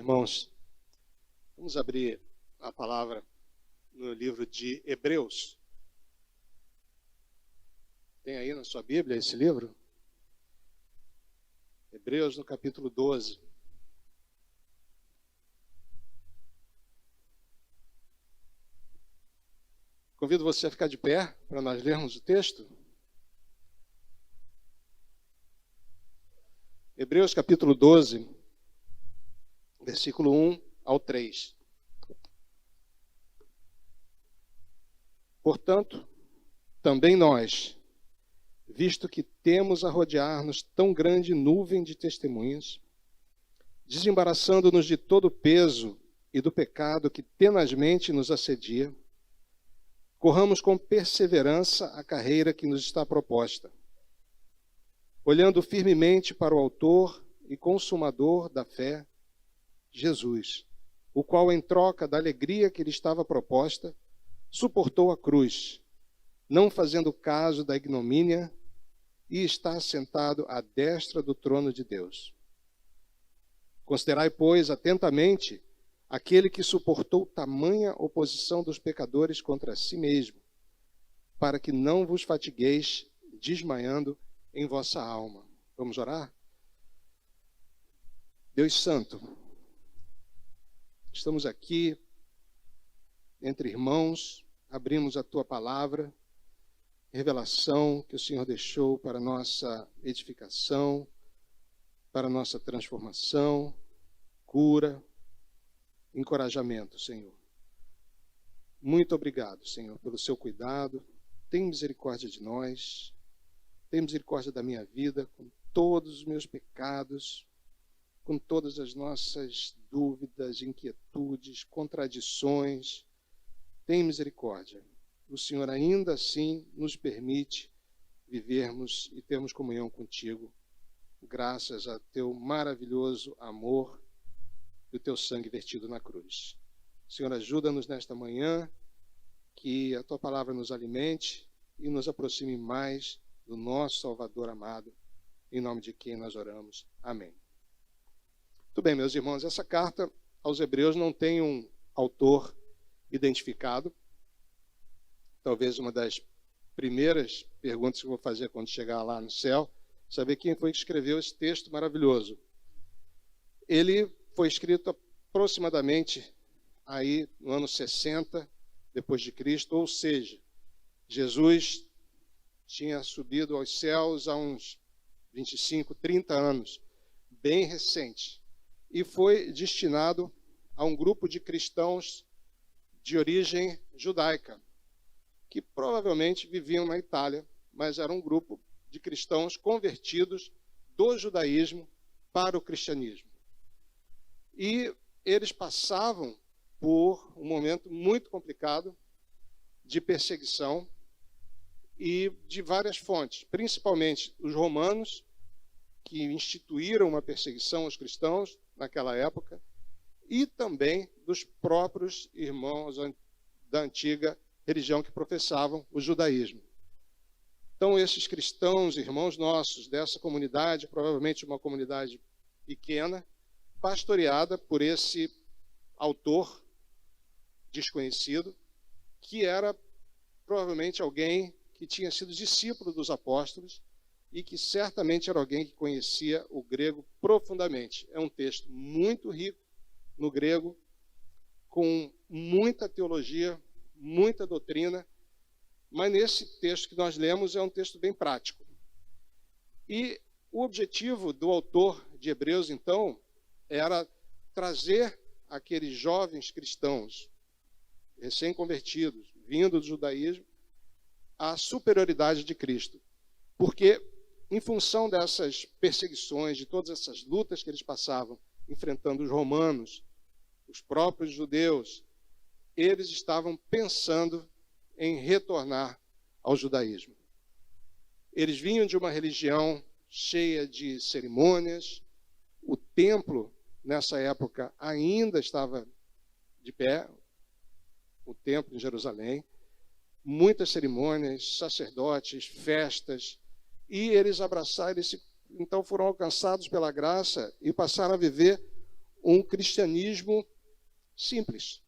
irmãos, vamos abrir a palavra no livro de Hebreus. Tem aí na sua Bíblia esse livro? Hebreus no capítulo 12. Convido você a ficar de pé para nós lermos o texto. Hebreus capítulo 12, versículo 1 ao 3. Portanto, também nós, visto que temos a rodear-nos tão grande nuvem de testemunhas, desembaraçando-nos de todo o peso e do pecado que tenazmente nos assedia, corramos com perseverança a carreira que nos está proposta, olhando firmemente para o autor e consumador da fé, Jesus, o qual, em troca da alegria que lhe estava proposta, suportou a cruz, não fazendo caso da ignomínia, e está sentado à destra do trono de Deus. Considerai, pois, atentamente aquele que suportou tamanha oposição dos pecadores contra si mesmo, para que não vos fatigueis desmaiando em vossa alma. Vamos orar? Deus Santo, estamos aqui entre irmãos, abrimos a Tua palavra, revelação que o Senhor deixou para nossa edificação, para nossa transformação, cura, encorajamento, Senhor. Muito obrigado, Senhor, pelo seu cuidado. Tem misericórdia de nós, tem misericórdia da minha vida, com todos os meus pecados, com todas as nossas dúvidas, inquietudes, contradições. Tem misericórdia. O Senhor ainda assim nos permite vivermos e termos comunhão contigo, graças a teu maravilhoso amor e o teu sangue vertido na cruz. Senhor, ajuda-nos nesta manhã, que a tua palavra nos alimente e nos aproxime mais do nosso Salvador amado, em nome de quem nós oramos. Amém. Muito bem, meus irmãos, essa carta aos Hebreus não tem um autor identificado. Talvez uma das primeiras perguntas que eu vou fazer quando chegar lá no céu, saber quem foi que escreveu esse texto maravilhoso. Ele foi escrito aproximadamente aí no ano 60 depois de Cristo, ou seja, Jesus tinha subido aos céus há uns 25, 30 anos, bem recente, e foi destinado a um grupo de cristãos de origem judaica, que provavelmente viviam na Itália, mas era um grupo de cristãos convertidos do judaísmo para o cristianismo. E eles passavam por um momento muito complicado de perseguição e de várias fontes, principalmente os romanos, que instituíram uma perseguição aos cristãos naquela época, e também dos próprios irmãos da antiga religião que professavam o judaísmo. Então, esses cristãos, irmãos nossos dessa comunidade, provavelmente uma comunidade pequena, pastoreada por esse autor desconhecido, que era provavelmente alguém que tinha sido discípulo dos apóstolos e que certamente era alguém que conhecia o grego profundamente. É um texto muito rico no grego, com muita teologia, muita doutrina, mas nesse texto que nós lemos é um texto bem prático. E o objetivo do autor de Hebreus, então, era trazer aqueles jovens cristãos recém-convertidos, vindo do judaísmo, à superioridade de Cristo. Porque, em função dessas perseguições, de todas essas lutas que eles passavam, enfrentando os romanos, os próprios judeus, eles estavam pensando em retornar ao judaísmo. Eles vinham de uma religião cheia de cerimônias. O templo, nessa época, ainda estava de pé, o templo em Jerusalém. Muitas cerimônias, sacerdotes, festas, e eles abraçaram, então foram alcançados pela graça e passaram a viver um cristianismo simples,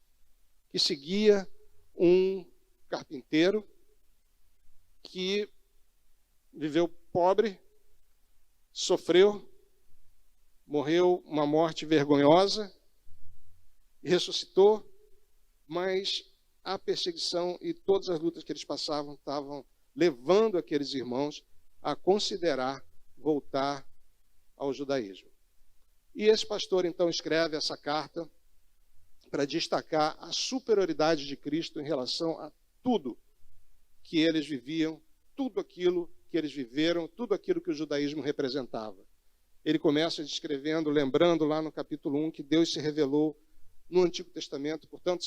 que seguia um carpinteiro que viveu pobre, sofreu, morreu uma morte vergonhosa, e ressuscitou, mas a perseguição e todas as lutas que eles passavam estavam levando aqueles irmãos a considerar voltar ao judaísmo. E esse pastor então escreve essa carta para destacar a superioridade de Cristo em relação a tudo que eles viviam, tudo aquilo que eles viveram, tudo aquilo que o judaísmo representava. Ele começa descrevendo, lembrando lá no capítulo 1 que Deus se revelou no Antigo Testamento. Portanto,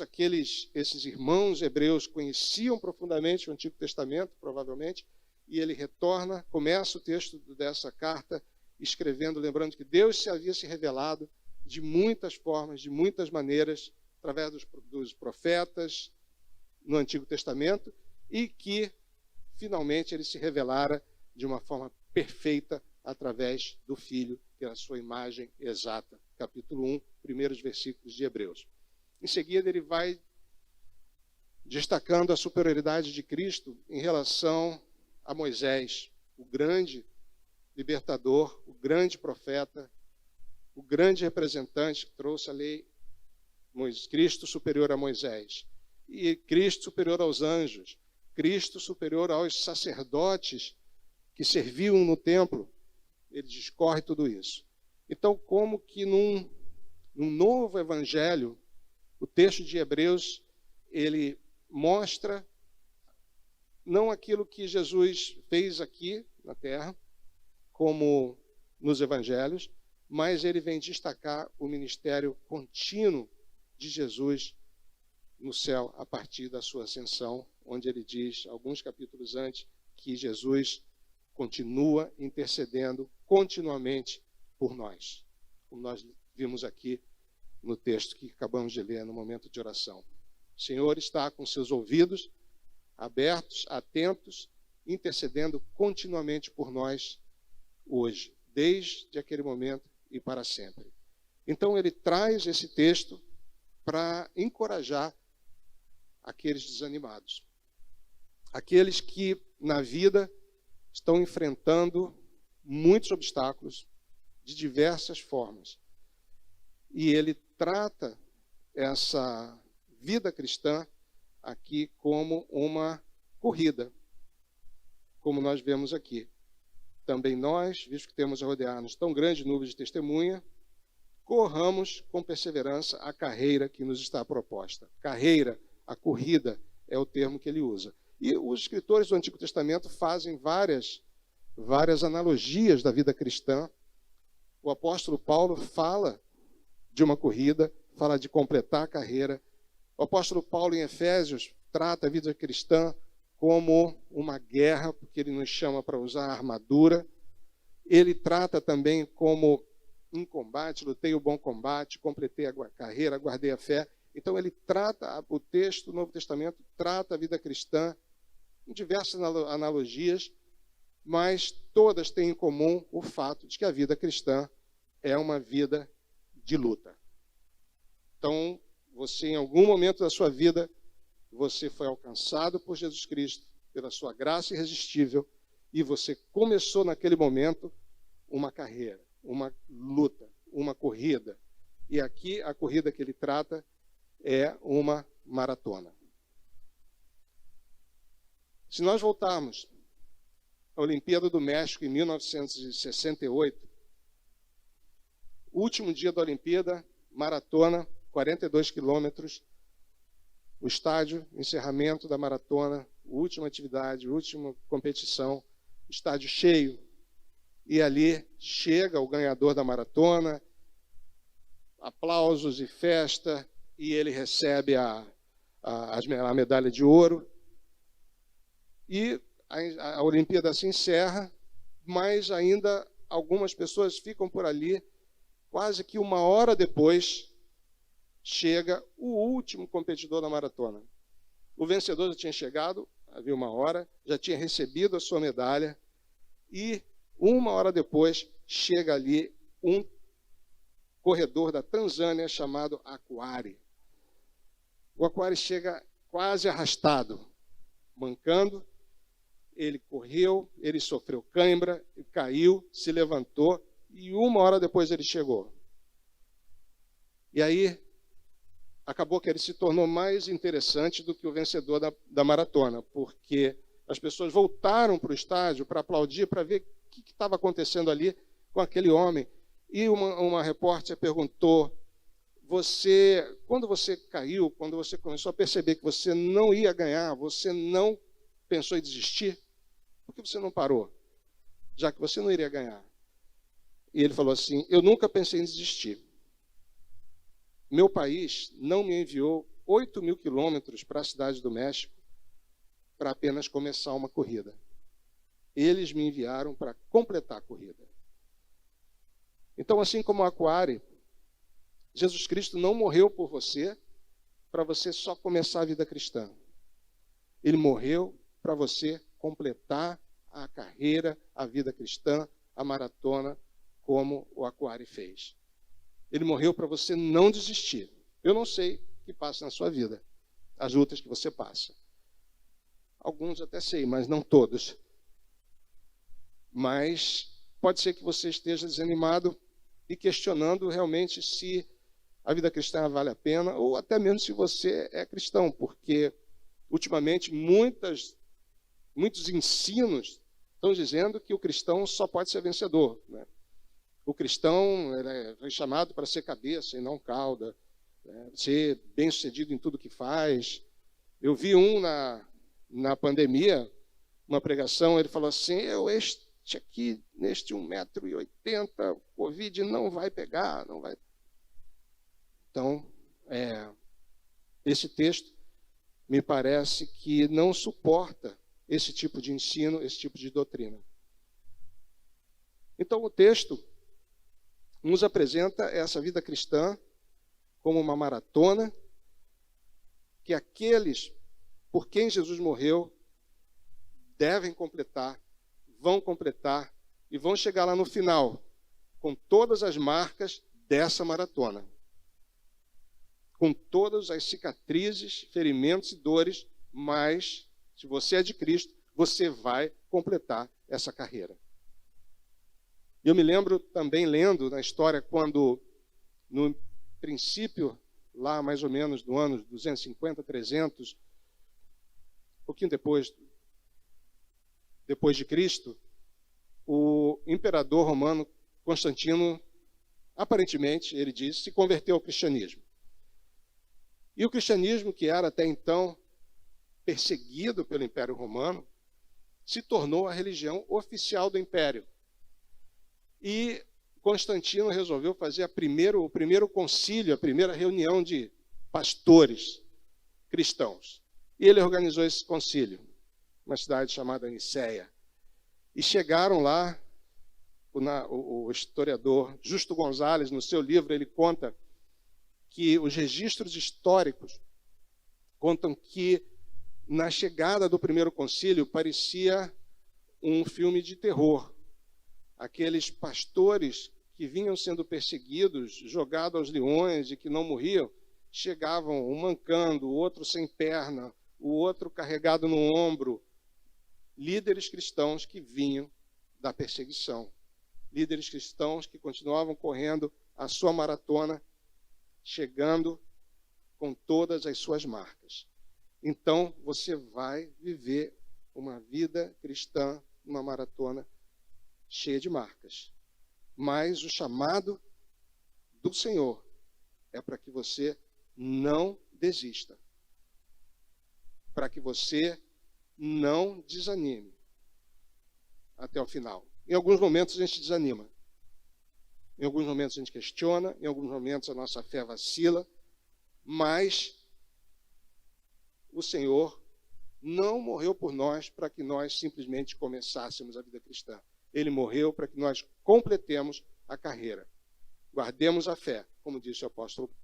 esses irmãos hebreus conheciam profundamente o Antigo Testamento, provavelmente, e ele retorna, começa o texto dessa carta escrevendo, lembrando que Deus havia se revelado de muitas formas, de muitas maneiras, através dos profetas no Antigo Testamento, e que, finalmente, ele se revelara de uma forma perfeita através do Filho, que é a sua imagem exata. Capítulo 1, primeiros versículos de Hebreus. Em seguida, ele vai destacando a superioridade de Cristo em relação a Moisés, o grande libertador, o grande profeta, o grande representante que trouxe a lei, Cristo superior a Moisés, e Cristo superior aos anjos, Cristo superior aos sacerdotes que serviam no templo. Ele discorre tudo isso. Então, como que num novo evangelho, o texto de Hebreus, ele mostra não aquilo que Jesus fez aqui na terra, como nos evangelhos, mas ele vem destacar o ministério contínuo de Jesus no céu a partir da sua ascensão, onde ele diz, alguns capítulos antes, que Jesus continua intercedendo continuamente por nós, como nós vimos aqui no texto que acabamos de ler no momento de oração. O Senhor está com seus ouvidos abertos, atentos, intercedendo continuamente por nós hoje, desde aquele momento e para sempre. Então ele traz esse texto para encorajar aqueles desanimados, aqueles que na vida estão enfrentando muitos obstáculos de diversas formas. E ele trata essa vida cristã aqui como uma corrida, como nós vemos aqui. Também nós, visto que temos a rodear-nos tão grande nuvem de testemunha, corramos com perseverança a carreira que nos está proposta. Carreira, a corrida, é o termo que ele usa. E os escritores do Antigo Testamento fazem várias analogias da vida cristã. O apóstolo Paulo fala de uma corrida, fala de completar a carreira. O apóstolo Paulo, em Efésios, trata a vida cristã como uma guerra, porque ele nos chama para usar a armadura. Ele trata também como um combate, lutei o bom combate, completei a carreira, guardei a fé. Então ele trata, o texto do Novo Testamento trata a vida cristã em diversas analogias, mas todas têm em comum o fato de que a vida cristã é uma vida de luta. Então, você em algum momento da sua vida, você foi alcançado por Jesus Cristo, pela sua graça irresistível, e você começou naquele momento uma carreira, uma luta, uma corrida. E aqui a corrida que ele trata é uma maratona. Se nós voltarmos à Olimpíada do México em 1968, o último dia da Olimpíada, maratona, 42 quilômetros, o estádio, encerramento da maratona, última atividade, última competição, estádio cheio, e ali chega o ganhador da maratona, aplausos e festa, e ele recebe a medalha de ouro. E a Olimpíada se encerra, mas ainda algumas pessoas ficam por ali. Quase que uma hora depois, chega o último competidor da maratona. O vencedor já tinha chegado, havia uma hora, já tinha recebido a sua medalha, e uma hora depois chega ali um corredor da Tanzânia chamado Aquari. O Aquari chega quase arrastado, mancando. Ele correu, ele sofreu cãibra, caiu, se levantou e 1 hora depois ele chegou. E aí, acabou que ele se tornou mais interessante do que o vencedor da maratona, porque as pessoas voltaram para o estádio para aplaudir, para ver o que estava acontecendo ali com aquele homem. E uma repórter perguntou, quando você caiu, quando você começou a perceber que você não ia ganhar, você não pensou em desistir? Por que você não parou? Já que você não iria ganhar. E ele falou assim, eu nunca pensei em desistir. Meu país não me enviou 8.000 quilômetros para a cidade do México para apenas começar uma corrida. Eles me enviaram para completar a corrida. Então, assim como o Aquari, Jesus Cristo não morreu por você para você só começar a vida cristã. Ele morreu para você completar a carreira, a vida cristã, a maratona, como o Aquari fez. Ele morreu para você não desistir. Eu não sei o que passa na sua vida, as lutas que você passa. Alguns até sei, mas não todos. Mas pode ser que você esteja desanimado e questionando realmente se a vida cristã vale a pena, ou até mesmo se você é cristão, porque ultimamente muitos ensinos estão dizendo que o cristão só pode ser vencedor, né? O cristão é chamado para ser cabeça e não cauda, né? Ser bem-sucedido em tudo que faz. Eu vi na pandemia, uma pregação, ele falou assim, este aqui, neste 1,80 m, Covid não vai pegar, não vai. Então, esse texto me parece que não suporta esse tipo de ensino, esse tipo de doutrina. Então, o texto nos apresenta essa vida cristã como uma maratona, que aqueles por quem Jesus morreu devem completar, vão completar e vão chegar lá no final com todas as marcas dessa maratona, com todas as cicatrizes, ferimentos e dores, mas se você é de Cristo, você vai completar essa carreira. Eu me lembro também lendo na história quando, no princípio, lá mais ou menos do ano 250, 300, um pouquinho depois de Cristo, o imperador romano Constantino, aparentemente, ele diz, se converteu ao cristianismo. E o cristianismo, que era até então perseguido pelo Império Romano, se tornou a religião oficial do Império. E Constantino resolveu fazer o primeiro concílio, a primeira reunião de pastores cristãos. E ele organizou esse concílio, uma cidade chamada Nicéia. E chegaram lá, o historiador Justo Gonzalez, no seu livro, ele conta que os registros históricos contam que na chegada do primeiro concílio parecia um filme de terror. Aqueles pastores que vinham sendo perseguidos, jogados aos leões e que não morriam, chegavam um mancando, o outro sem perna, o outro carregado no ombro. Líderes cristãos que vinham da perseguição. Líderes cristãos que continuavam correndo a sua maratona, chegando com todas as suas marcas. Então, você vai viver uma vida cristã, uma maratona cheia de marcas. Mas o chamado do Senhor é para que você não desista. Para que você não desanime até o final. Em alguns momentos a gente desanima. Em alguns momentos a gente questiona, em alguns momentos a nossa fé vacila, mas o Senhor não morreu por nós para que nós simplesmente começássemos a vida cristã. Ele morreu para que nós completemos a carreira. Guardemos a fé, como disse o apóstolo Paulo.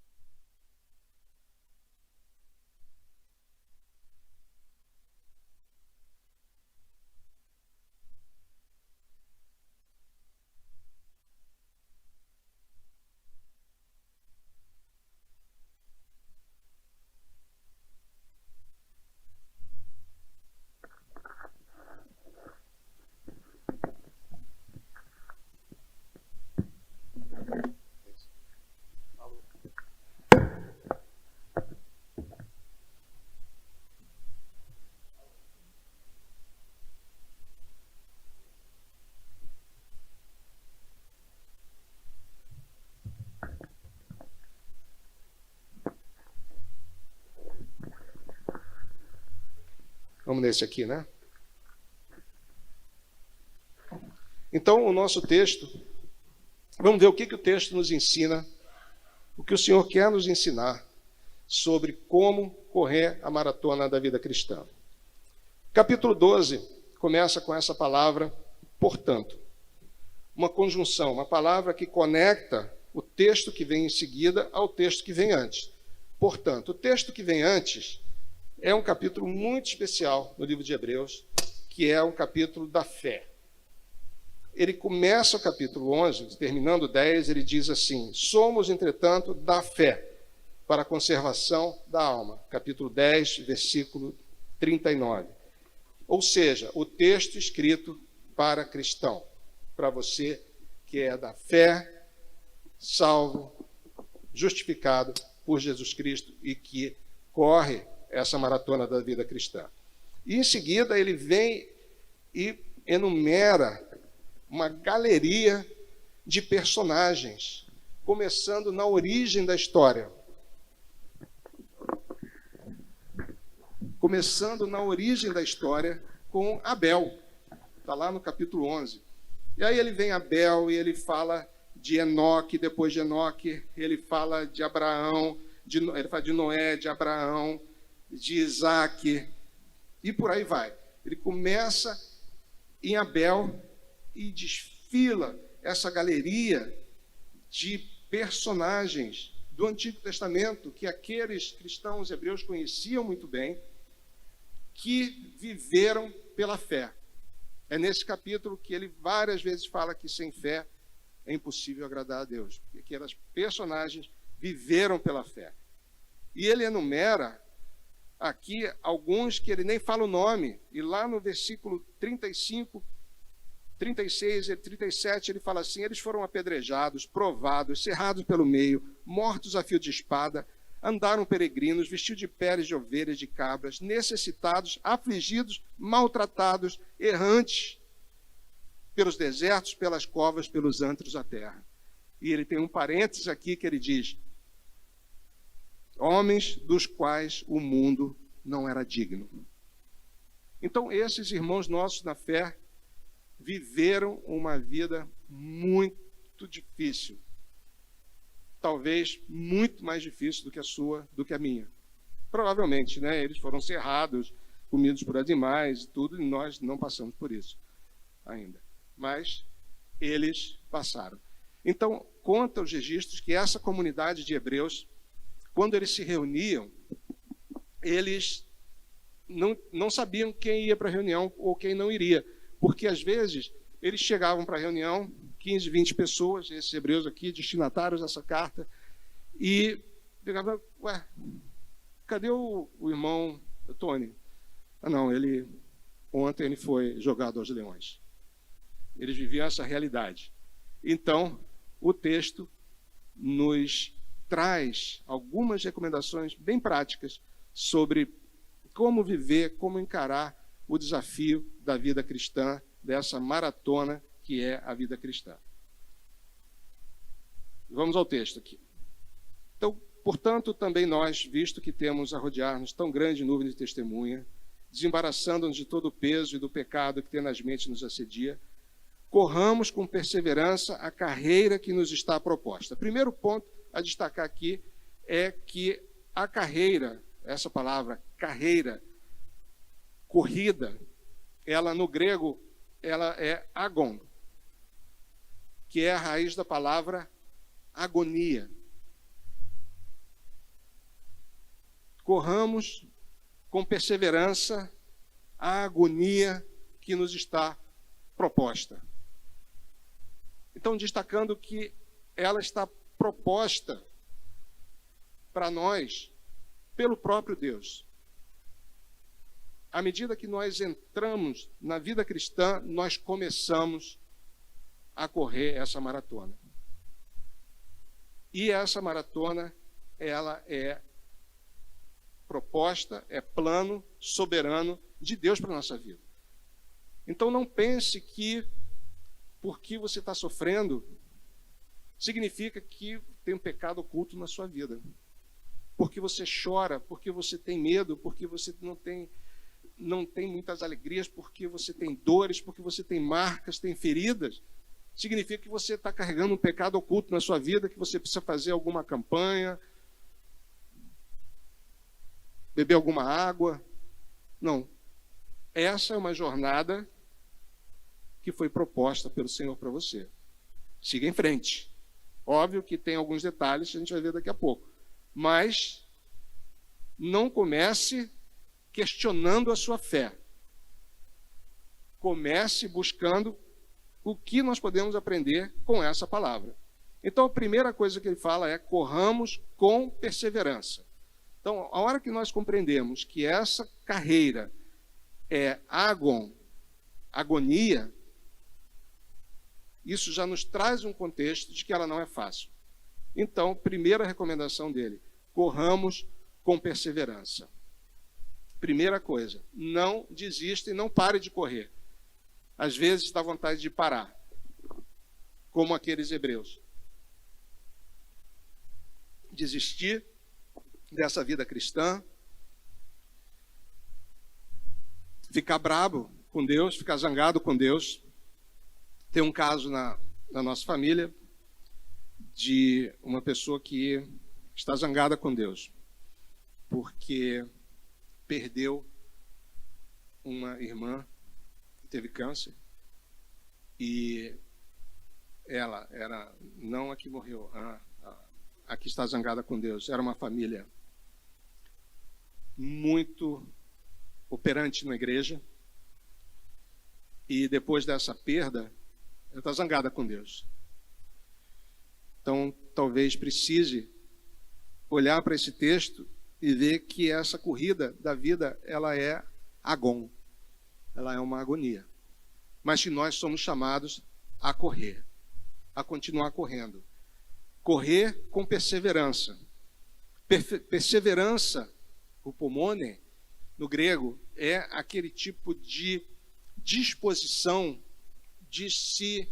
Vamos nesse aqui, né? Então, o nosso texto, vamos ver o que o texto nos ensina, o que o Senhor quer nos ensinar sobre como correr a maratona da vida cristã. Capítulo 12 começa com essa palavra, portanto. Uma conjunção, uma palavra que conecta o texto que vem em seguida ao texto que vem antes. Portanto, o texto que vem antes é um capítulo muito especial no livro de Hebreus, que é um capítulo da fé. Ele começa o capítulo 11, terminando o 10, ele diz assim: somos, entretanto, da fé para a conservação da alma. Capítulo 10, versículo 39. Ou seja, o texto escrito para cristão, para você que é da fé, salvo, justificado por Jesus Cristo e que corre essa maratona da vida cristã. E em seguida ele vem e enumera uma galeria de personagens, começando na origem da história. Começando na origem da história com Abel. Está lá no capítulo 11. E aí ele vem Abel e ele fala de Enoque, depois de Enoque ele fala de Abraão, ele fala de Noé, de Abraão, de Isaac, e por aí vai. Ele começa em Abel e desfila essa galeria de personagens do Antigo Testamento que aqueles cristãos hebreus conheciam muito bem, que viveram pela fé. É nesse capítulo que ele várias vezes fala que sem fé é impossível agradar a Deus. Porque aquelas personagens viveram pela fé. E ele enumera aqui alguns que ele nem fala o nome. E lá no versículo 35, 36 e 37, ele fala assim: eles foram apedrejados, provados, cerrados pelo meio, mortos a fio de espada, andaram peregrinos, vestidos de peles de ovelhas, de cabras, necessitados, afligidos, maltratados, errantes pelos desertos, pelas covas, pelos antros da terra. E ele tem um parênteses aqui que ele diz: homens dos quais o mundo não era digno. Então, esses irmãos nossos na fé viveram uma vida muito difícil. Talvez muito mais difícil do que a sua, do que a minha. Provavelmente, né? Eles foram cerrados, comidos por animais, tudo, e nós não passamos por isso ainda. Mas eles passaram. Então, conta os registros que essa comunidade de hebreus, quando eles se reuniam, eles não sabiam quem ia para a reunião ou quem não iria. Porque, às vezes, eles chegavam para a reunião, 15, 20 pessoas, esses hebreus aqui, destinatários dessa carta, e ligavam: ué, cadê o irmão Tony? Ah, não, ontem ele foi jogado aos leões. Eles viviam essa realidade. Então, o texto nos traz algumas recomendações bem práticas sobre como viver, como encarar o desafio da vida cristã, dessa maratona que é a vida cristã. Vamos ao texto aqui. Então, portanto, também nós, visto que temos a rodear-nos tão grande nuvem de testemunha, desembaraçando-nos de todo o peso e do pecado que tenazmente nos assedia, corramos com perseverança a carreira que nos está proposta. Primeiro ponto a destacar aqui é que a carreira, essa palavra carreira, corrida, ela no grego, ela é agon, que é a raiz da palavra agonia. Corramos com perseverança a agonia que nos está proposta. Então, destacando que ela está proposta para nós pelo próprio Deus. À medida que nós entramos na vida cristã, nós começamos a correr essa maratona. E essa maratona, ela é proposta, é plano soberano de Deus para a nossa vida. Então não pense que porque você está sofrendo, significa que tem um pecado oculto na sua vida. Porque você chora, porque você tem medo, porque você não tem não tem muitas alegrias porque você tem dores, porque você tem marcas, tem feridas, significa que você está carregando um pecado oculto na sua vida, que você precisa fazer alguma campanha, beber alguma água. Não. Essa é uma jornada que foi proposta pelo Senhor para você. Siga em frente. Óbvio que tem alguns detalhes que a gente vai ver daqui a pouco. Mas não comece questionando a sua fé. Comece buscando o que nós podemos aprender com essa palavra. Então, a primeira coisa que ele fala é: corramos com perseverança. Então, a hora que nós compreendemos que essa carreira é agonia, isso já nos traz um contexto de que ela não é fácil. Então, primeira recomendação dele: corramos com perseverança. Primeira coisa, não desista e não pare de correr. Às vezes dá vontade de parar, como aqueles hebreus. Desistir dessa vida cristã, ficar bravo com Deus, ficar zangado com Deus. Tem um caso na nossa família de uma pessoa que está zangada com Deus, porque perdeu uma irmã que teve câncer, e ela era não a que morreu, a que está zangada com Deus. Era uma família muito operante na igreja, e depois dessa perda, ela está zangada com Deus. Então, talvez precise olhar para esse texto e ver que essa corrida da vida, ela é agon, ela é uma agonia. Mas que nós somos chamados a correr, a continuar correndo. Correr com perseverança. Perseverança, o pomone, no grego, é aquele tipo de disposição de se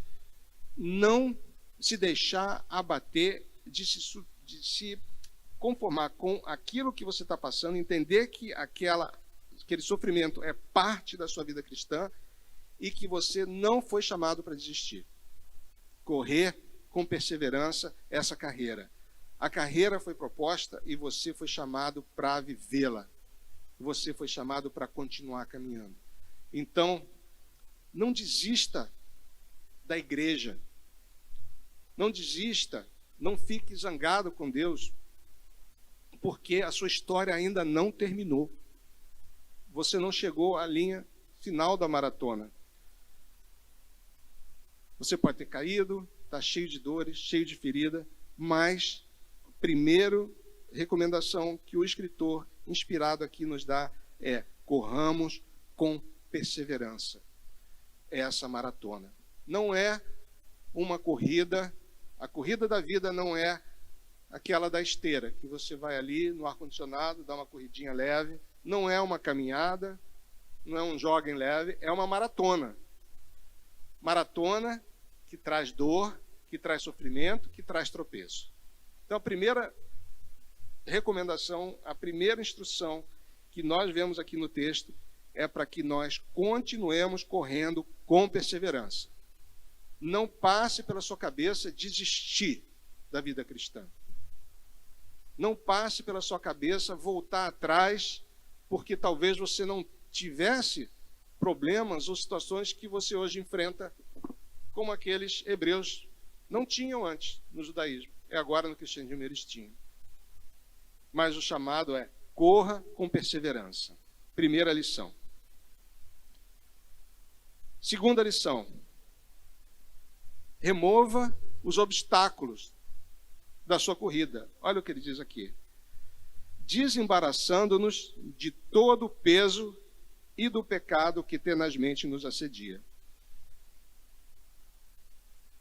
não se deixar abater, de se conformar com aquilo que você está passando, entender que aquele sofrimento é parte da sua vida cristã e que você não foi chamado para desistir. Correr com perseverança essa carreira. A carreira foi proposta e você foi chamado para vivê-la. Você foi chamado para continuar caminhando. Então, não desista da igreja. Não desista, não fique zangado com Deus, porque a sua história ainda não terminou. Você não chegou à linha final da maratona. Você pode ter caído, está cheio de dores, cheio de ferida, mas a primeira recomendação que o escritor inspirado aqui nos dá é: corramos com perseverança essa maratona. Não é uma corrida, a corrida da vida não é aquela da esteira, que você vai ali no ar-condicionado, dá uma corridinha leve. Não é uma caminhada, não é um jogging leve, é uma maratona. Maratona que traz dor, que traz sofrimento, que traz tropeço. Então, a primeira recomendação, a primeira instrução que nós vemos aqui no texto é para que nós continuemos correndo com perseverança. Não passe pela sua cabeça desistir da vida cristã. Não passe pela sua cabeça voltar atrás, porque talvez você não tivesse problemas ou situações que você hoje enfrenta, como aqueles hebreus não tinham antes no judaísmo. É agora no cristianismo eles tinham. Mas o chamado é: corra com perseverança. Primeira lição. Segunda lição: remova os obstáculos da sua corrida. Olha o que ele diz aqui: desembaraçando-nos de todo o peso e do pecado que tenazmente nos assedia.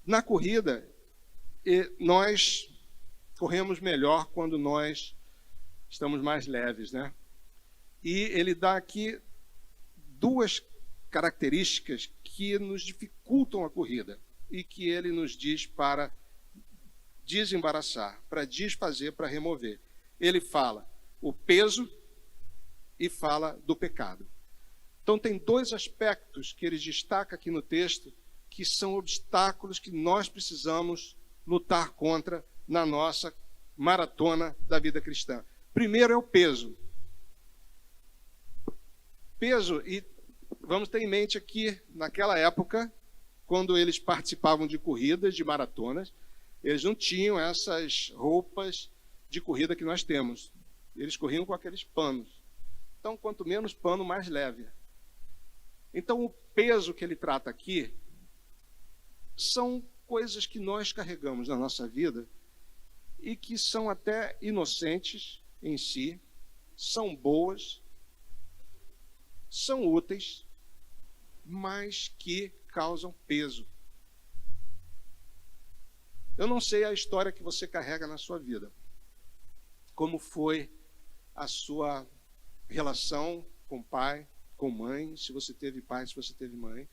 Na corrida, nós corremos melhor quando nós estamos mais leves, né? E ele dá aqui duas características que nos dificultam a corrida e que ele nos diz para desembaraçar, para desfazer, para remover. Ele fala o peso e fala do pecado. Então tem dois aspectos que ele destaca aqui no texto, que são obstáculos que nós precisamos lutar contra na nossa maratona da vida cristã. Primeiro é o peso. Peso, e vamos ter em mente aqui, naquela época, quando eles participavam de corridas, de maratonas, eles não tinham essas roupas de corrida que nós temos. Eles corriam com aqueles panos. Então, quanto menos pano, mais leve. Então, o peso que ele trata aqui são coisas que nós carregamos na nossa vida e que são até inocentes em si, são boas, são úteis, mas que causam peso. Eu não sei a história que você carrega na sua vida, como foi a sua relação com pai, com mãe, se você teve pai, se você teve mãe,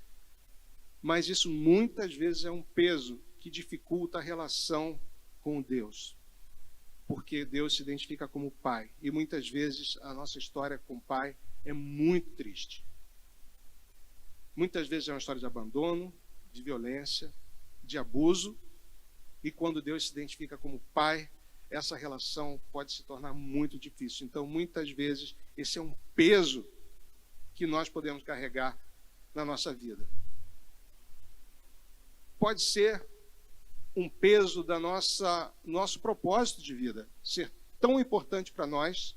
mas isso muitas vezes é um peso que dificulta a relação com Deus, porque Deus se identifica como pai, e muitas vezes a nossa história com o pai é muito triste. Muitas vezes é uma história de abandono, de violência, de abuso, e quando Deus se identifica como pai, essa relação pode se tornar muito difícil. Então, muitas vezes, esse é um peso que nós podemos carregar na nossa vida. Pode ser um peso da nosso propósito de vida, ser tão importante para nós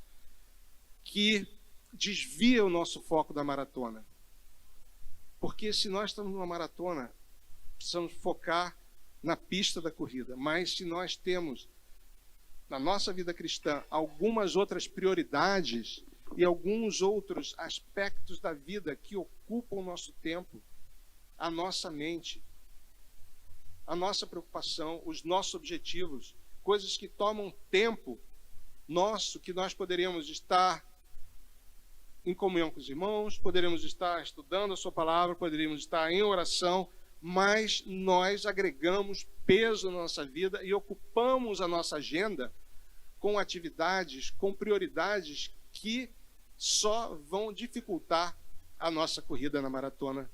que desvia o nosso foco da maratona. Porque se nós estamos numa maratona, precisamos focar na pista da corrida. Mas se nós temos, na nossa vida cristã, algumas outras prioridades e alguns outros aspectos da vida que ocupam o nosso tempo, a nossa mente, a nossa preocupação, os nossos objetivos, coisas que tomam tempo nosso, que nós poderíamos estar em comunhão com os irmãos, poderíamos estar estudando a sua palavra, poderíamos estar em oração, mas nós agregamos peso na nossa vida e ocupamos a nossa agenda com atividades, com prioridades que só vão dificultar a nossa corrida na maratona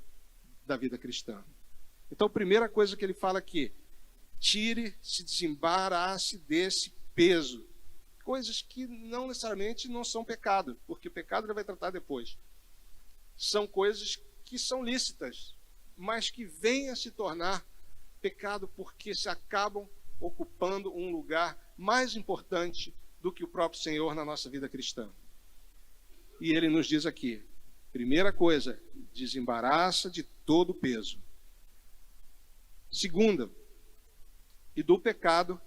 da vida cristã. Então, a primeira coisa que ele fala aqui, se desembarace desse peso. Coisas que não necessariamente não são pecado, porque o pecado ele vai tratar depois. São coisas que são lícitas, mas que vêm a se tornar pecado porque se acabam ocupando um lugar mais importante do que o próprio Senhor na nossa vida cristã. E ele nos diz aqui, primeira coisa, desembaraça de todo o peso. Segunda, e do pecado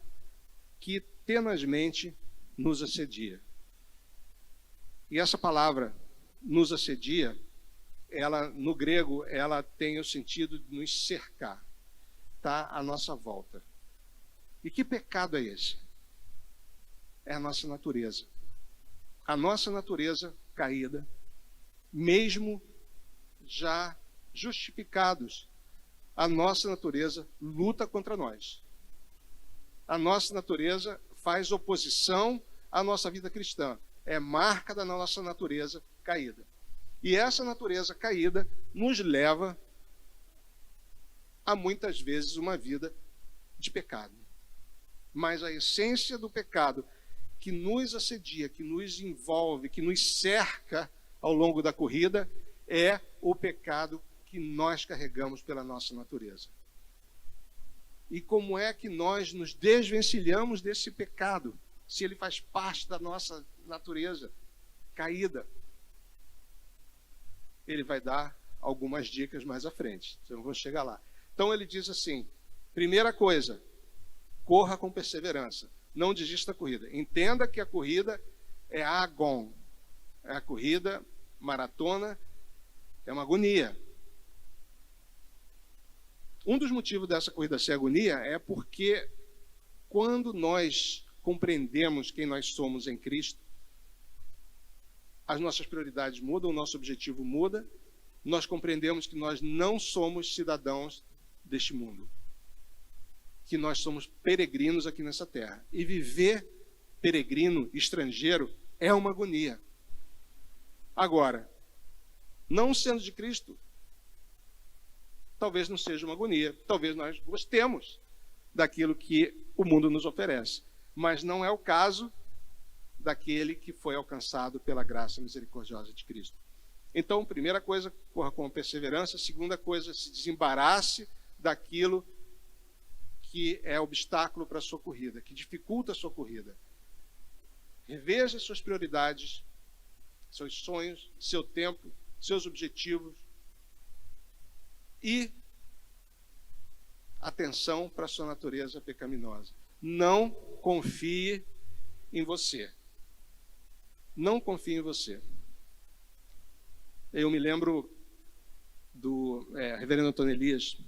que tenazmente nos assedia. E essa palavra, nos assedia, ela, no grego, ela tem o sentido de nos cercar, tá à nossa volta. E que pecado é esse? É a nossa natureza. A nossa natureza caída, mesmo já justificados, a nossa natureza luta contra nós. A nossa natureza faz oposição à nossa vida cristã. É marca da nossa natureza caída. E essa natureza caída nos leva a muitas vezes uma vida de pecado. Mas a essência do pecado que nos assedia, que nos envolve, que nos cerca ao longo da corrida, é o pecado que nós carregamos pela nossa natureza. E como é que nós nos desvencilhamos desse pecado, se ele faz parte da nossa natureza caída? Ele vai dar algumas dicas mais à frente, então eu vou chegar lá. Então ele diz assim, primeira coisa, corra com perseverança, não desista da corrida. Entenda que a corrida é agon, é a corrida maratona, é uma agonia. Um dos motivos dessa corrida ser agonia é porque quando nós compreendemos quem nós somos em Cristo, as nossas prioridades mudam, o nosso objetivo muda, nós compreendemos que nós não somos cidadãos deste mundo, que nós somos peregrinos aqui nessa terra. E viver peregrino, estrangeiro, é uma agonia. Agora, Não sendo de Cristo, talvez não seja uma agonia, talvez nós gostemos daquilo que o mundo nos oferece, mas não é o caso daquele que foi alcançado pela graça misericordiosa de Cristo. Então, primeira coisa, corra com perseverança. Segunda coisa, se desembarace daquilo que é obstáculo para a sua corrida, que dificulta a sua corrida. Reveja suas prioridades, seus sonhos, seu tempo, seus objetivos e atenção para a sua natureza pecaminosa. Não confie em você. Não confie em você. Eu me lembro do reverendo Antônio Elias,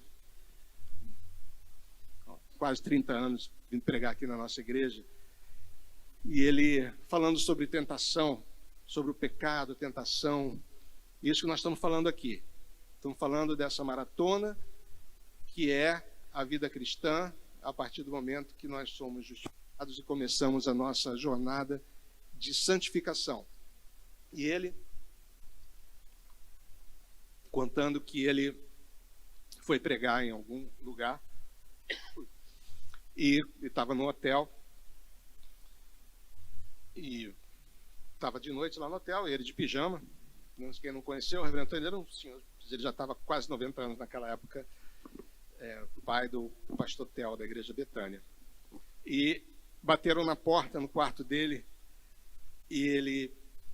quase 30 anos, vindo pregar aqui na nossa igreja, e ele falando sobre tentação, sobre o pecado, tentação, isso que nós estamos falando aqui. Estamos falando dessa maratona que é a vida cristã, a partir do momento que nós somos justificados e começamos a nossa jornada de santificação. E ele, contando que ele foi pregar em algum lugar e estava no hotel e estava de noite lá no hotel, ele de pijama. Quem não conheceu, o reverendo Antônio era um senhor, ele já estava quase 90 anos naquela época, pai do pastor Tel da igreja Betânia. E bateram na porta, no quarto dele, e ele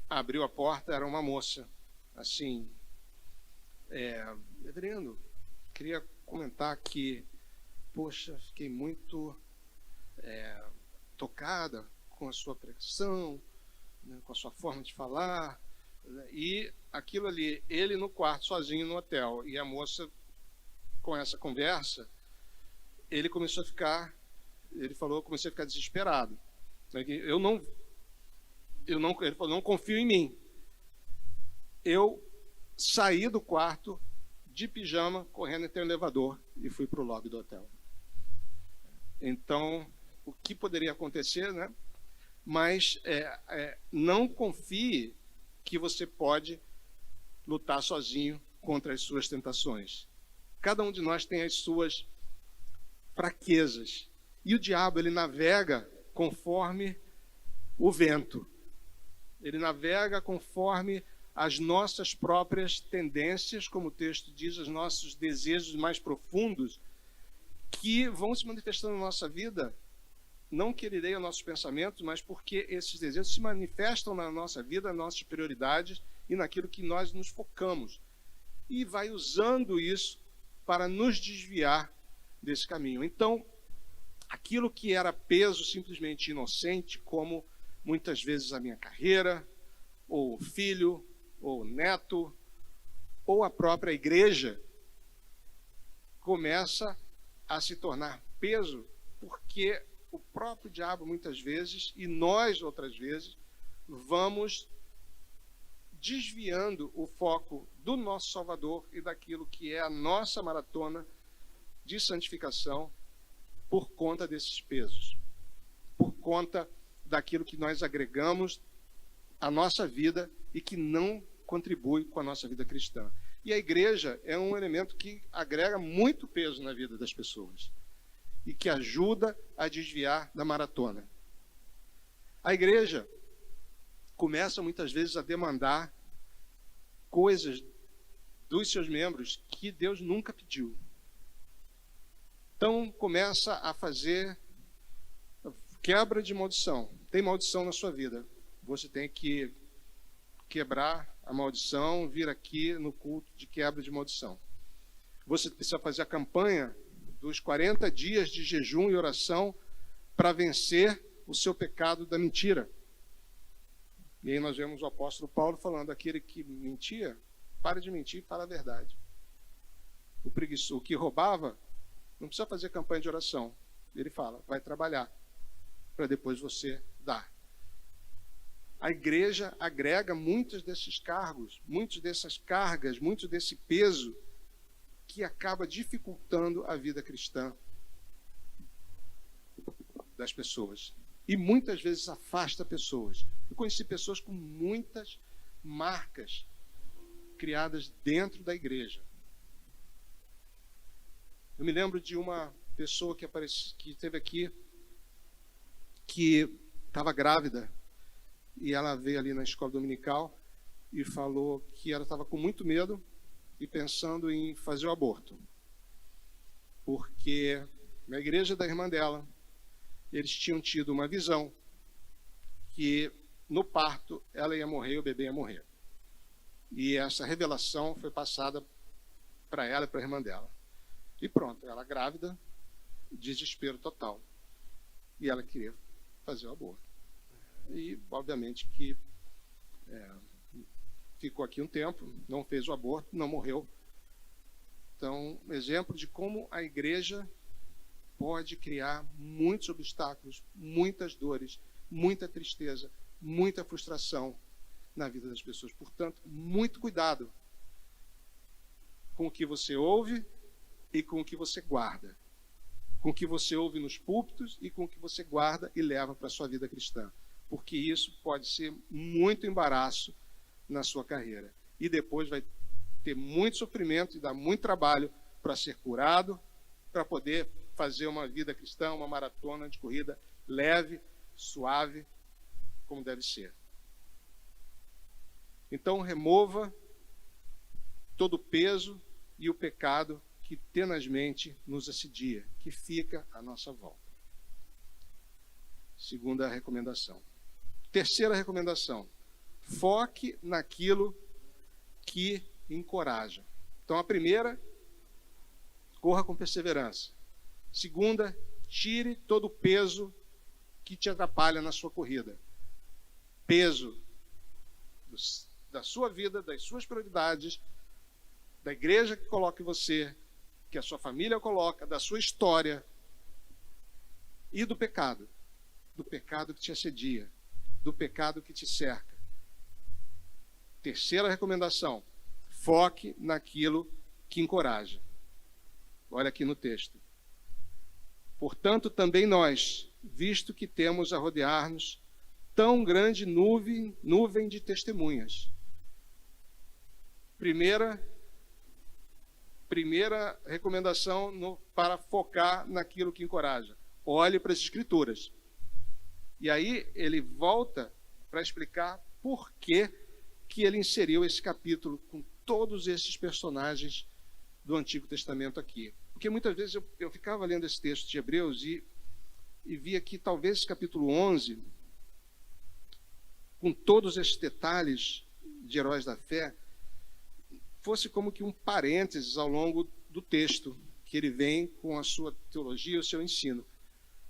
abriu a porta, era uma moça, assim, reverendo, queria comentar que, poxa, fiquei muito tocada com a sua pregação, né, com a sua forma de falar, né, e aquilo ali, ele no quarto, sozinho no hotel, e a moça, com essa conversa, ele começou a ficar, ele falou, eu comecei a ficar desesperado. Ele falou, não confio em mim. Eu saí do quarto de pijama, correndo até o elevador e fui para o lobby do hotel. Então, o que poderia acontecer, né? Mas não confie que você pode lutar sozinho contra as suas tentações. Cada um de nós tem as suas fraquezas. E o diabo, ele navega conforme o vento. Ele navega conforme as nossas próprias tendências, como o texto diz, os nossos desejos mais profundos, que vão se manifestando na nossa vida, não que ele leia nossos pensamentos, mas porque esses desejos se manifestam na nossa vida, nas nossas prioridades e naquilo que nós nos focamos. E vai usando isso para nos desviar desse caminho. Então, aquilo que era peso simplesmente inocente, como muitas vezes a minha carreira, ou filho, ou neto, ou a própria igreja, começa a se tornar peso, porque o próprio diabo muitas vezes, e nós outras vezes, vamos desviando o foco do nosso Salvador e daquilo que é a nossa maratona de santificação por conta desses pesos, por conta daquilo que nós agregamos à nossa vida e que não contribui com a nossa vida cristã. E a igreja é um elemento que agrega muito peso na vida das pessoas e que ajuda a desviar da maratona. A igreja começa muitas vezes a demandar coisas dos seus membros que Deus nunca pediu. Então começa a fazer quebra de maldição. Tem maldição na sua vida. Você tem que quebrar a maldição, vir aqui no culto de quebra de maldição. Você precisa fazer a campanha dos 40 dias de jejum e oração para vencer o seu pecado da mentira. E aí nós vemos o apóstolo Paulo falando, aquele que mentia, pare de mentir e fala a verdade. O preguiçoso, o que roubava, não precisa fazer campanha de oração. Ele fala, vai trabalhar, para depois você dar. A igreja agrega muitos desses cargos, muitas dessas cargas, muito desse peso que acaba dificultando a vida cristã das pessoas. E muitas vezes afasta pessoas. Eu conheci pessoas com muitas marcas criadas dentro da igreja. Eu me lembro de uma pessoa que esteve aqui, que estava grávida, e ela veio ali na escola dominical e falou que ela estava com muito medo e pensando em fazer o aborto. Porque na igreja da irmã dela, eles tinham tido uma visão que no parto ela ia morrer e o bebê ia morrer. E essa revelação foi passada para ela e para a irmã dela. E pronto, ela grávida, desespero total. E ela queria fazer o aborto. E, obviamente, que ficou aqui um tempo, não fez o aborto, não morreu. Então, exemplo de como a igreja pode criar muitos obstáculos, muitas dores, muita tristeza, muita frustração na vida das pessoas. Portanto, muito cuidado com o que você ouve e com o que você guarda. Com o que você ouve nos púlpitos e com o que você guarda e leva para a sua vida cristã. Porque isso pode ser muito embaraço na sua carreira. E depois vai ter muito sofrimento e dar muito trabalho para ser curado, para poder fazer uma vida cristã, uma maratona de corrida leve, suave, como deve ser. Então, remova todo o peso e o pecado que tenazmente nos assedia, que fica à nossa volta. Segunda recomendação. Terceira recomendação. Foque naquilo que encoraja. Então, a primeira, corra com perseverança. Segunda, tire todo o peso que te atrapalha na sua corrida. Peso da sua vida, das suas prioridades, da igreja que coloca em você, que a sua família coloca, da sua história e do pecado que te assedia, do pecado que te cerca. Terceira recomendação, foque naquilo que encoraja. Olha aqui no texto. Portanto, também nós, visto que temos a rodear-nos tão grande nuvem de testemunhas. Primeira recomendação para focar naquilo que encoraja. Olhe para as Escrituras. E aí ele volta para explicar por que ele inseriu esse capítulo com todos esses personagens do Antigo Testamento aqui. Porque muitas vezes eu ficava lendo esse texto de Hebreus e via que talvez esse capítulo 11, com todos esses detalhes de heróis da fé, fosse como que um parênteses ao longo do texto, que ele vem com a sua teologia e o seu ensino.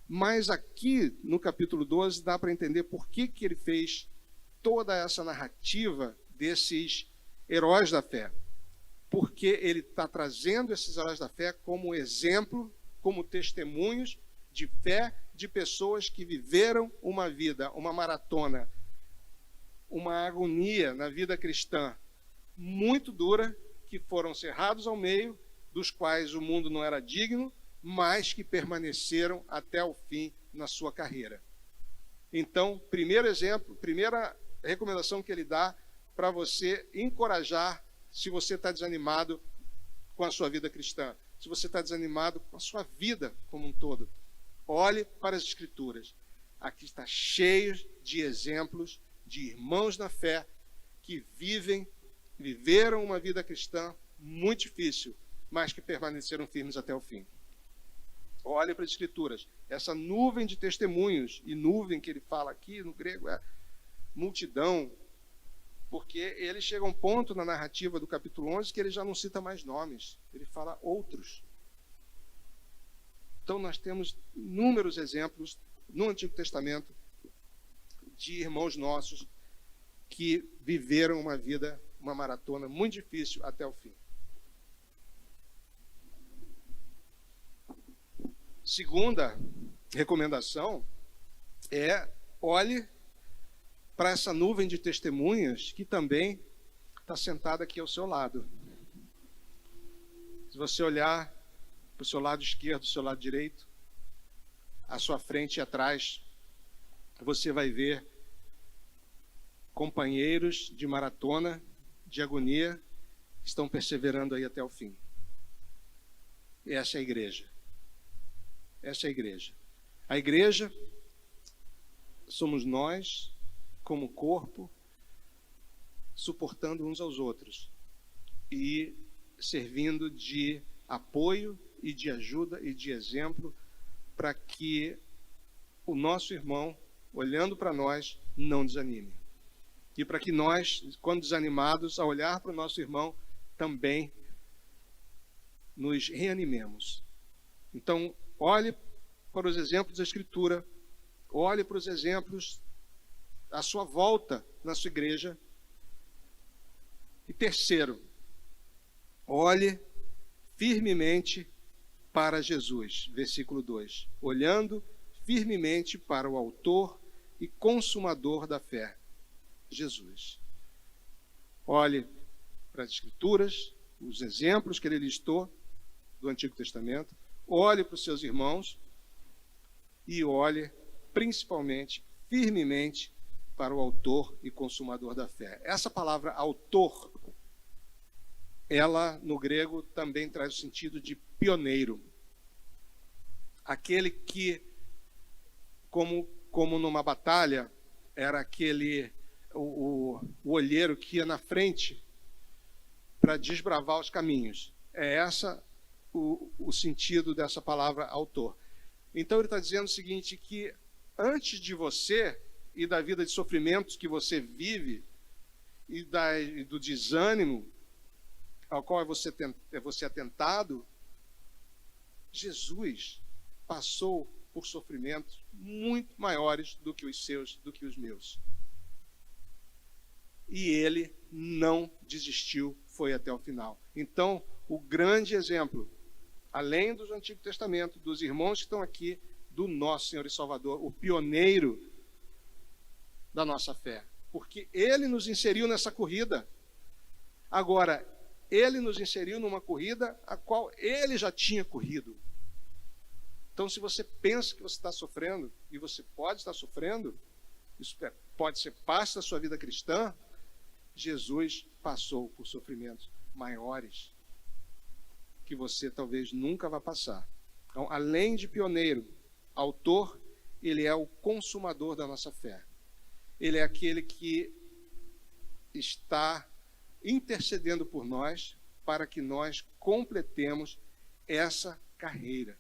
Mas aqui, no capítulo 12, dá para entender por que ele fez toda essa narrativa desses heróis da fé. Porque ele está trazendo esses heróis da fé como exemplo, como testemunhos de fé de pessoas que viveram uma vida, uma maratona, uma agonia na vida cristã muito dura, que foram cerrados ao meio, dos quais o mundo não era digno, mas que permaneceram até o fim na sua carreira. Então, primeiro exemplo, primeira recomendação que ele dá para você encorajar se você está desanimado com a sua vida cristã, se você está desanimado com a sua vida como um todo. Olhe para as Escrituras. Aqui está cheio de exemplos de irmãos na fé que viveram uma vida cristã muito difícil, mas que permaneceram firmes até o fim. Olhe para as Escrituras. Essa nuvem de testemunhos, e nuvem que ele fala aqui no grego é multidão, porque ele chega a um ponto na narrativa do capítulo 11 que ele já não cita mais nomes, ele fala outros. Então nós temos inúmeros exemplos no Antigo Testamento de irmãos nossos que viveram uma vida, uma maratona muito difícil até o fim. Segunda recomendação é olhe para essa nuvem de testemunhas que também está sentada aqui ao seu lado. Se você olhar para o seu lado esquerdo, o seu lado direito, à sua frente e atrás, você vai ver companheiros de maratona, de agonia, estão perseverando aí até o fim. Essa é a igreja. Essa é a igreja. A igreja somos nós, como corpo, suportando uns aos outros e servindo de apoio e de ajuda e de exemplo para que o nosso irmão, olhando para nós, não desanime. E para que nós, quando desanimados, ao olhar para o nosso irmão, também nos reanimemos. Então, olhe para os exemplos da Escritura, olhe para os exemplos à sua volta na sua igreja. E terceiro, olhe firmemente para Jesus, versículo 2. Olhando firmemente para o autor e consumador da fé, Jesus. Olhe para as Escrituras, os exemplos que ele listou do Antigo Testamento, olhe para os seus irmãos e olhe principalmente, firmemente, para o autor e consumador da fé. Essa palavra autor, ela no grego também traz o sentido de pioneiro. Aquele que, como numa batalha, era aquele, o olheiro que ia na frente para desbravar os caminhos. É essa o sentido dessa palavra autor. Então ele está dizendo o seguinte, que antes de você e da vida de sofrimentos que você vive e do desânimo ao qual é você atentado, Jesus passou por sofrimentos muito maiores do que os seus, do que os meus. E ele não desistiu, foi até o final. Então, o grande exemplo, além do Antigo Testamento, dos irmãos que estão aqui, do nosso Senhor e Salvador, o pioneiro da nossa fé. Porque ele nos inseriu nessa corrida. Agora, ele nos inseriu numa corrida a qual ele já tinha corrido. Então, se você pensa que você está sofrendo, e você pode estar sofrendo, isso pode ser parte da sua vida cristã, Jesus passou por sofrimentos maiores que você talvez nunca vá passar. Então, além de pioneiro, autor, ele é o consumador da nossa fé. Ele é aquele que está intercedendo por nós para que nós completemos essa carreira.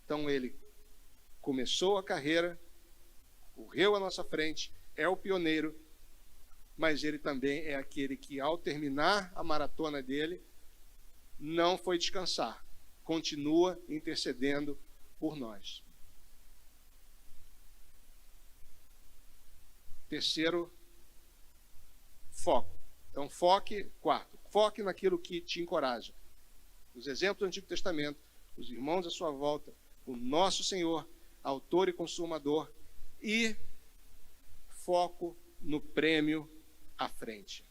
Então ele começou a carreira, correu à nossa frente, é o pioneiro, mas ele também é aquele que, ao terminar a maratona dele, não foi descansar, continua intercedendo por nós. Terceiro, foco. Então, foque naquilo que te encoraja. Os exemplos do Antigo Testamento, os irmãos à sua volta, o nosso Senhor, autor e consumador, e foco no prêmio à frente.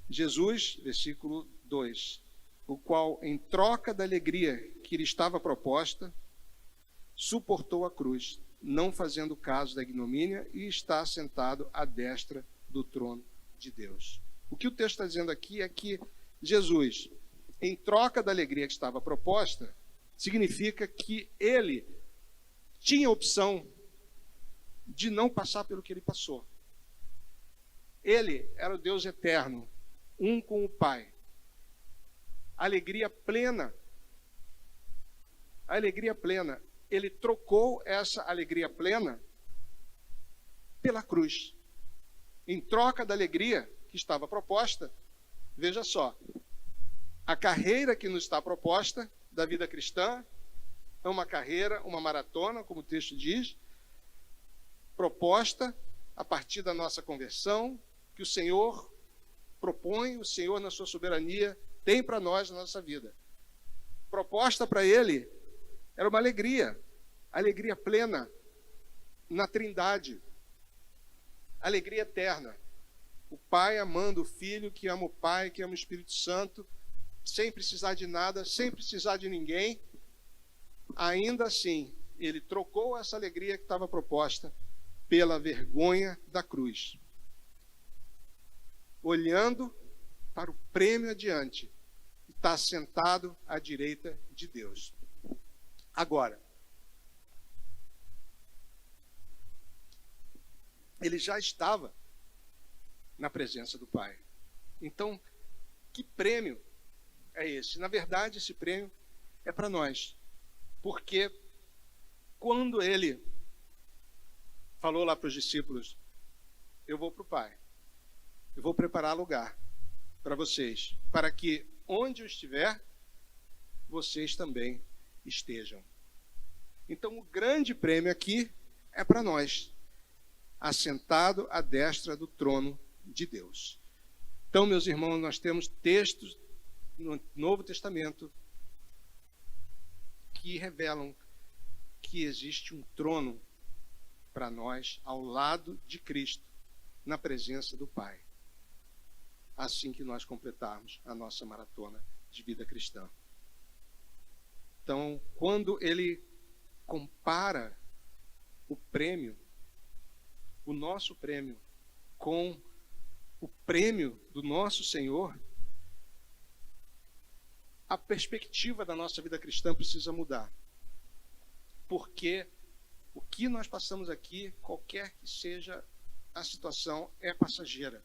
Jesus, versículo 2, o qual, em troca da alegria que lhe estava proposta, suportou a cruz, não fazendo caso da ignomínia, e está sentado à destra do trono de Deus. O que o texto está dizendo aqui é que Jesus, em troca da alegria que estava proposta, significa que ele tinha a opção de não passar pelo que ele passou. Ele era o Deus eterno, um com o Pai. Alegria plena. Alegria plena. Ele trocou essa alegria plena pela cruz. Em troca da alegria que estava proposta, veja só, a carreira que nos está proposta da vida cristã é uma carreira, uma maratona, como o texto diz, proposta a partir da nossa conversão, que o Senhor propõe, o Senhor na sua soberania tem para nós na nossa vida. Proposta para ele era uma alegria plena na Trindade, alegria eterna. O Pai amando o Filho, que ama o Pai, que ama o Espírito Santo, sem precisar de nada, sem precisar de ninguém. Ainda assim, ele trocou essa alegria que estava proposta pela vergonha da cruz. olhando para o prêmio adiante, está sentado à direita de Deus. Agora, ele já estava na presença do Pai. Então, que prêmio é esse? Na verdade, esse prêmio é para nós. Porque quando ele falou lá para os discípulos, eu vou para o Pai, eu vou preparar lugar para vocês, para que onde eu estiver, vocês também estejam. Então, o grande prêmio aqui é para nós, assentado à destra do trono de Deus. Então, meus irmãos, nós temos textos no Novo Testamento que revelam que existe um trono para nós ao lado de Cristo, na presença do Pai, assim que nós completarmos a nossa maratona de vida cristã. Então, quando ele compara o prêmio, o nosso prêmio, com o prêmio do nosso Senhor, a perspectiva da nossa vida cristã precisa mudar. Porque o que nós passamos aqui, qualquer que seja a situação, é passageira.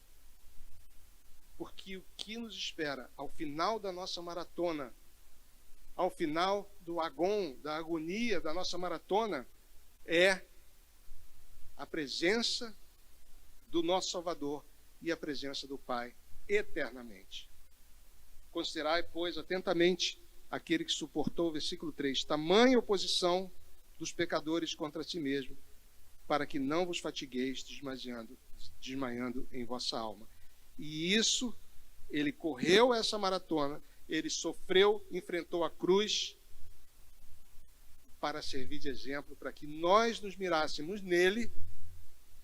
Porque o que nos espera ao final da nossa maratona, ao final do da agonia da nossa maratona, é a presença do nosso Salvador e a presença do Pai eternamente. Considerai, pois, atentamente aquele que suportou, versículo 3, tamanha oposição dos pecadores contra si mesmo, para que não vos fatigueis desmaiando em vossa alma. E isso, ele correu essa maratona, ele sofreu, enfrentou a cruz, para servir de exemplo, para que nós nos mirássemos nele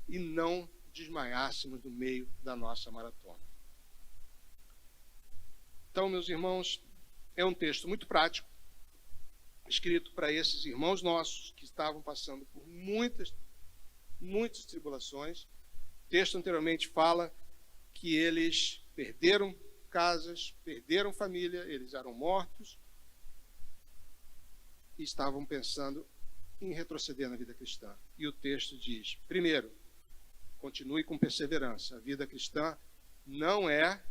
e não desmaiássemos no meio da nossa maratona. Então, meus irmãos, é um texto muito prático, escrito para esses irmãos nossos que estavam passando por muitas tribulações. O texto anteriormente fala que eles perderam casas, perderam família, eles eram mortos e estavam pensando em retroceder na vida cristã. E o texto diz, primeiro, continue com perseverança. A vida cristã não é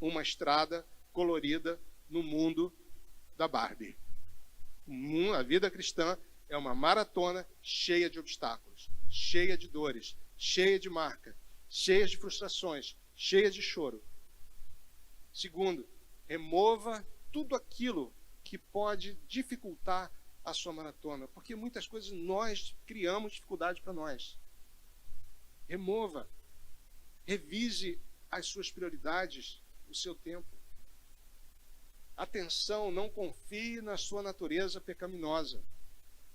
uma estrada colorida no mundo da Barbie. A vida cristã é uma maratona cheia de obstáculos, cheia de dores, cheia de marca, cheia de frustrações, cheia de choro. Segundo, remova tudo aquilo que pode dificultar a sua maratona, porque muitas coisas nós criamos dificuldade para nós. Remova, revise as suas prioridades, o seu tempo. Atenção, não confie na sua natureza pecaminosa.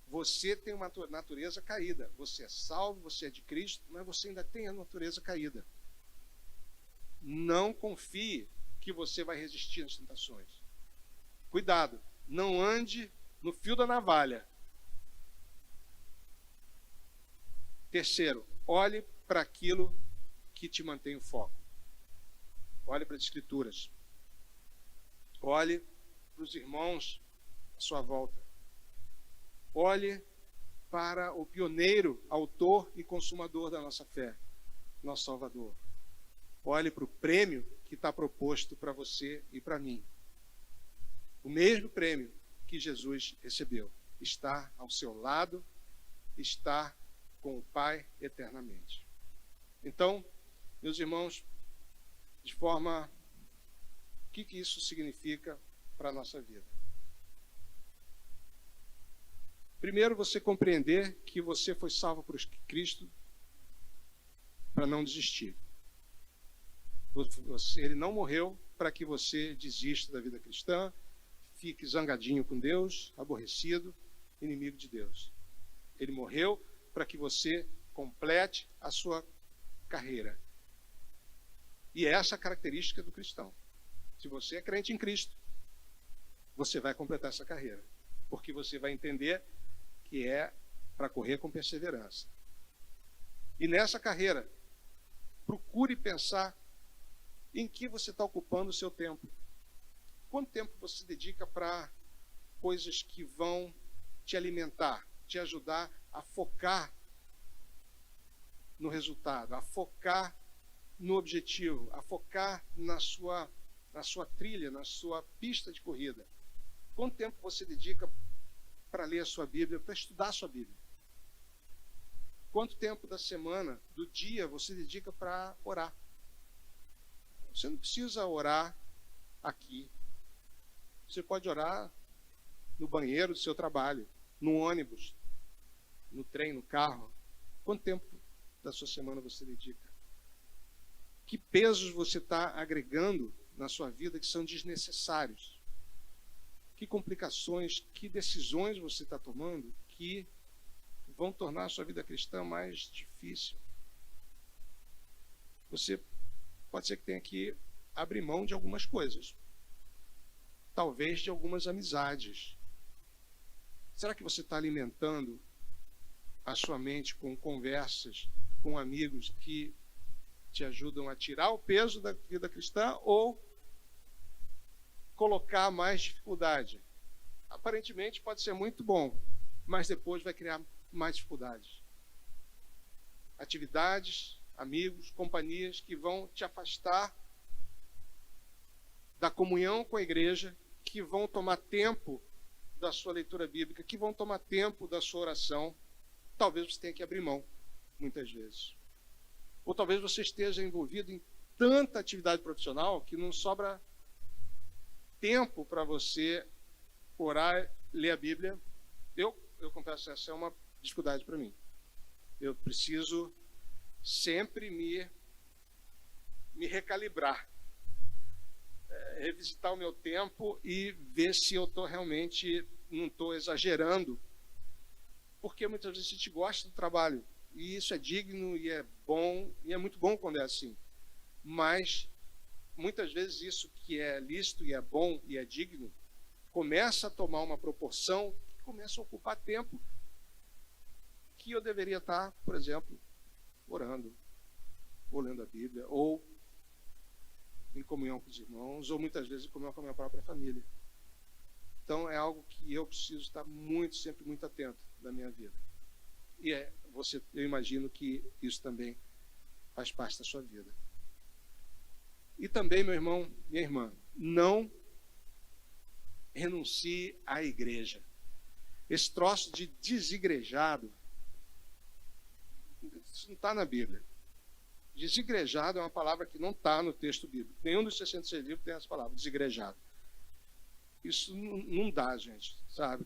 Você tem uma natureza caída. Você é salvo, você é de Cristo, mas você ainda tem a natureza caída. Não confie que você vai resistir às tentações. Cuidado, não ande no fio da navalha. Terceiro, olhe para aquilo que te mantém o foco. Olhe para as Escrituras. Olhe para os irmãos à sua volta. Olhe para o pioneiro, autor e consumador da nossa fé, nosso Salvador. Olhe para o prêmio que está proposto para você e para mim. O mesmo prêmio que Jesus recebeu está ao seu lado, está com o Pai eternamente. Então, meus irmãos, de forma... O que isso significa para a nossa vida? Primeiro, você compreender que você foi salvo por Cristo para não desistir. Ele não morreu para que você desista da vida cristã, fique zangadinho com Deus, aborrecido, inimigo de Deus. Ele morreu para que você complete a sua carreira. E é essa a característica do cristão. Se você é crente em Cristo, você vai completar essa carreira. Porque você vai entender que é para correr com perseverança. E nessa carreira, procure pensar Em que você está ocupando o seu tempo? Quanto tempo você dedica para coisas que vão te alimentar, te ajudar a focar no resultado, a focar no objetivo, a focar na sua trilha, na sua pista de corrida? Quanto tempo você dedica para ler a sua Bíblia, para estudar a sua Bíblia? Quanto tempo da semana, do dia, você dedica para orar? Você não precisa orar aqui. Você pode orar no banheiro do seu trabalho, no ônibus, no trem, no carro. Quanto tempo da sua semana você dedica? Que pesos você está agregando na sua vida que são desnecessários? Que complicações, que decisões você está tomando que vão tornar a sua vida cristã mais difícil? Você pode ser que tenha que abrir mão de algumas coisas. Talvez de algumas amizades. Será que você está alimentando a sua mente com conversas com amigos que te ajudam a tirar o peso da vida cristã ou colocar mais dificuldade? Aparentemente pode ser muito bom, mas depois vai criar mais dificuldades. Atividades, amigos, companhias que vão te afastar da comunhão com a igreja, que vão tomar tempo da sua leitura bíblica, que vão tomar tempo da sua oração. Talvez você tenha que abrir mão, muitas vezes. Ou talvez você esteja envolvido em tanta atividade profissional que não sobra tempo para você orar, ler a Bíblia. Eu confesso, essa é uma dificuldade para mim. Eu preciso sempre me recalibrar, revisitar o meu tempo e ver se eu não estou exagerando, porque muitas vezes a gente gosta do trabalho e isso é digno e é bom, e é muito bom quando é assim, mas muitas vezes isso que é lícito e é bom e é digno começa a tomar uma proporção que começa a ocupar tempo que eu deveria estar, por exemplo, orando, ou lendo a Bíblia, ou em comunhão com os irmãos, ou muitas vezes em comunhão com a minha própria família. Então é algo que eu preciso estar sempre muito atento na minha vida. E eu imagino que isso também faz parte da sua vida. E também, meu irmão, minha irmã, não renuncie à igreja. Esse troço de desigrejado, isso não está na Bíblia. Desigrejado é uma palavra que não está no texto bíblico. Nenhum dos 66 livros tem essa palavra, desigrejado. Isso não dá, gente, sabe?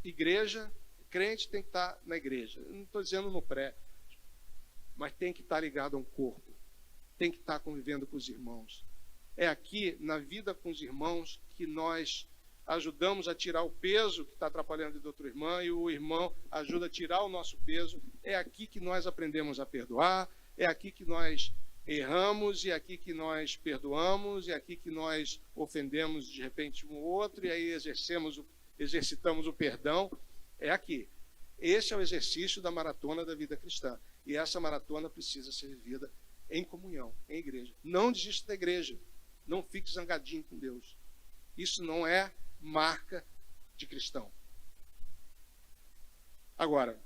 Igreja, crente tem que estar na igreja. Eu não estou dizendo no pré, mas tem que estar ligado a um corpo. Tem que estar convivendo com os irmãos. É aqui, na vida com os irmãos, que nós ajudamos a tirar o peso que está atrapalhando a vida do outro irmão, e o irmão ajuda a tirar o nosso peso. É aqui que nós aprendemos a perdoar, é aqui que nós erramos, e é aqui que nós perdoamos, e é aqui que nós ofendemos de repente um outro, e aí exercitamos o perdão. É aqui. Esse é o exercício da maratona da vida cristã. E essa maratona precisa ser vivida em comunhão, em igreja. Não desista da igreja. Não fique zangadinho com Deus. Isso não é marca de cristão. Agora,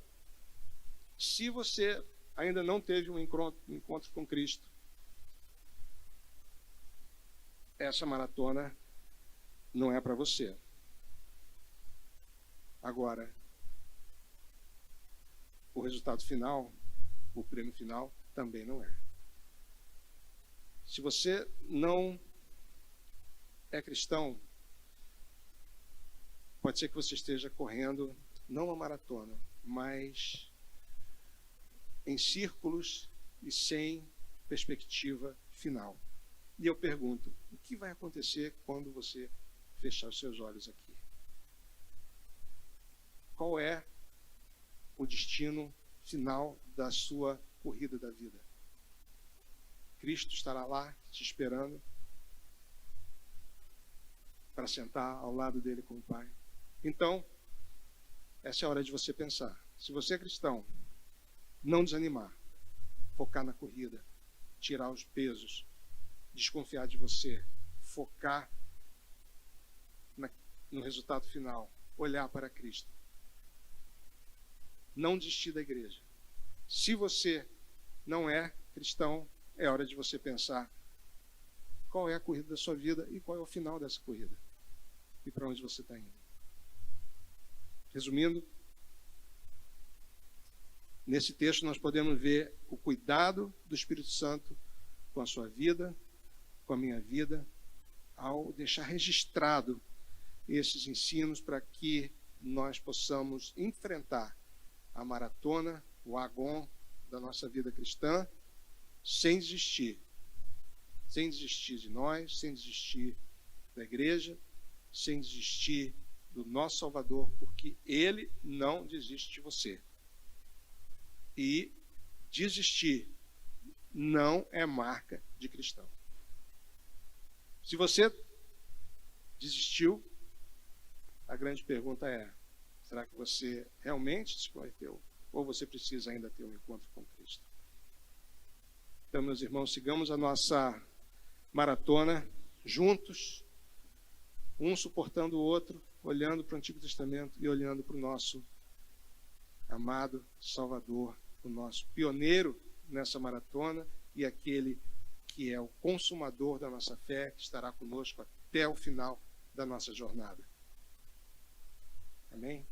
se você ainda não teve um encontro com Cristo, essa maratona não é para você. Agora, o resultado final, o prêmio final, também não é. Se você não é cristão, pode ser que você esteja correndo, não uma maratona, mas em círculos e sem perspectiva final. E eu pergunto, o que vai acontecer quando você fechar os seus olhos aqui? Qual é o destino final da sua corrida da vida? Cristo estará lá te esperando para sentar ao lado dele com o Pai. Então, essa é a hora de você pensar. Se você é cristão, não desanimar, focar na corrida, tirar os pesos, desconfiar de você, focar no resultado final, olhar para Cristo. Não desistir da igreja. Se você não é cristão, é hora de você pensar qual é a corrida da sua vida e qual é o final dessa corrida e para onde você está indo. Resumindo, nesse texto nós podemos ver o cuidado do Espírito Santo com a sua vida, com a minha vida, ao deixar registrado esses ensinos para que nós possamos enfrentar a maratona, o agon da nossa vida cristã, sem desistir. Sem desistir de nós, sem desistir da igreja, sem desistir do nosso Salvador, porque Ele não desiste de você. E desistir não é marca de cristão. Se você desistiu, a grande pergunta é: será que você realmente se converteu? Ou você precisa ainda ter um encontro com Cristo? Então, meus irmãos, sigamos a nossa maratona juntos, um suportando o outro, olhando para o Antigo Testamento e olhando para o nosso amado Salvador, o nosso pioneiro nessa maratona e aquele que é o consumador da nossa fé, que estará conosco até o final da nossa jornada. Amém?